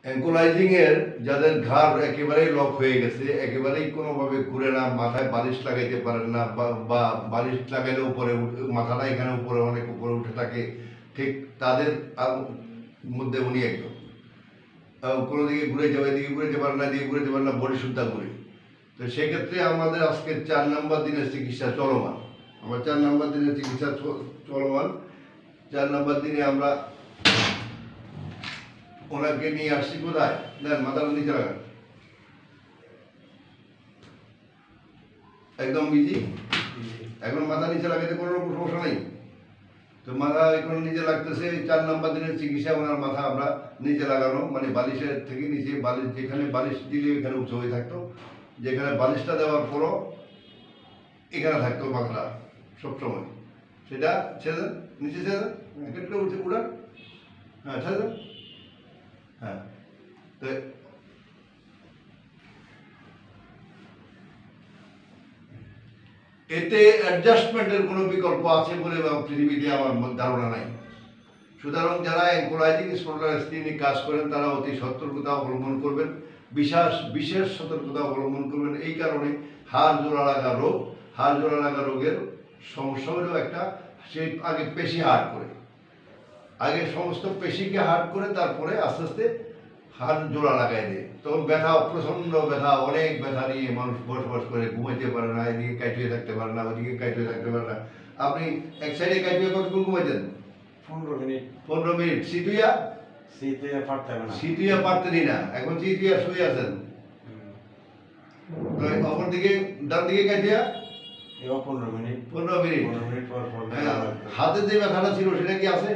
Ankylosing এর যাদের ঘাড় একেবারেই লক হয়ে গেছে, একেবারেই কোনোভাবে ঘুরে না, মাথায় বালিশ লাগাইতে পারেন না, বা বালিশ লাগাইলে উপরে মাথাটা এখানে উপরে অনেক উপরে উঠে থাকে, ঠিক তাদের মধ্যে উনি একদম কোনো দিকে ঘুরে যাবে, এদিকে ঘুরেতে পারে না, এদিকে ঘুরেতে পারে না, বডি শুদ্ধা ঘুরে। তো সেক্ষেত্রে আমাদের আজকে 4 নম্বর দিনের চিকিৎসা চলমান। আমার 4 নম্বর দিনের চিকিৎসা চলমান। 4 নম্বর দিনে আমরা ওনাকে নিয়ে আসছি কোথায়, দেন মাথার নিচে লাগান, একদম বিজি। এখন মাথা নিচে লাগাইতে কোনো রকম সমস্যা নেই তো, মাথা এখন নিচে লাগতেছে। 4 নম্বর দিনের চিকিৎসা ওনার মাথা আমরা নিচে লাগানো, মানে বালিশের থেকে নিচে, বালিশ যেখানে বালিশ দিলে এখানে উঁচু হয়ে থাকতো, যেখানে বালিশটা দেওয়ার পরও এখানে থাকতো মাথাটা সবসময়, সেটা ছেড়ে দেন, নিচে ছেড়ে দেন, একটু উঠে উড়ান, হ্যাঁ ছেড়ে দেন, হ্যাঁ। তো এতে অ্যাডজাস্টমেন্টের কোনো বিকল্প আছে বলে পৃথিবীতে আমার ধারণা নাই। সুতরাং যারা অ্যাঙ্কোলাইজিং স্পন্ডাইলাইটিস নিয়ে কাজ করেন তারা অতি সতর্কতা অবলম্বন করবেন, বিশেষ সতর্কতা অবলম্বন করবেন। এই কারণে হাড় জোড়া লাগা রোগ, হাড় জোড়া লাগা রোগের সমস্যা হলেও একটা, সে আগে পেশি হার্ট করে, আগে সমস্ত পেশিকে হার্ট করে, তারপরে আস্তে আস্তে হাড় জোড়া লাগাই দেয়। তখন ব্যথা, প্রচণ্ড ব্যথা, অনেক ব্যথা নিয়ে মানুষ বসবাস করে, ঘুমাইতে পারে না, এদিকে কাইটুয়ে থাকতে পারে না, ওইদিকে কাইটুয়ে থাকতে পারে না। আপনি এক সাইডে কাইটুয়ে কতক্ষণ ঘুমাইতেন? 15 মিনিট। 15 মিনিট। সিটুইয়া পারতেনি না, এখন সিটুইয়া শুয়ে আছেন। অপর দিকে ডান দিকে কাইটুয়া 15 মিনিট। 15 মিনিট পর হাতে যে ব্যথাটা ছিল সেটা কি আছে?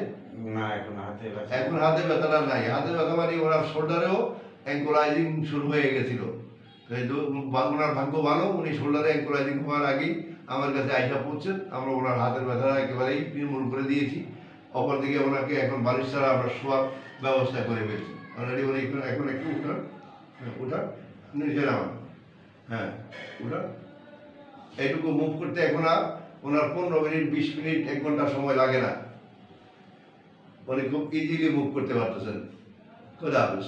না, এখন হাতে ব্যথা। এখন হাতে ব্যথাটা নাই। হাতে ব্যথা মানে ওনার শোল্ডারেও অ্যাঙ্কোলাইজিং শুরু হয়ে গেছিল। ওনার ভাগ্য ভালো, উনি শোল্ডারে অ্যাঙ্কোলাইজিং হওয়ার আগেই আমার কাছে আইসা পড়ছেন। আমরা ওনার হাতের ব্যথাটা একেবারেই নির্মূল করে দিয়েছি। অপরদিকে ওনাকে এখন বালিশ ছাড়া আমরা শোয়ার ব্যবস্থা করে ফেলছি অলরেডি। উনি এখন একটু উঠান, উঠান, নিচে নামান, হ্যাঁ উঠান। এইটুকু মুভ করতে এখন আর ওনার 15 মিনিট, 20 মিনিট, 1 ঘন্টা সময় লাগে না। উনি খুব ইজিলি মুভ করতে পারতেছেন। খোদা হাফেজ।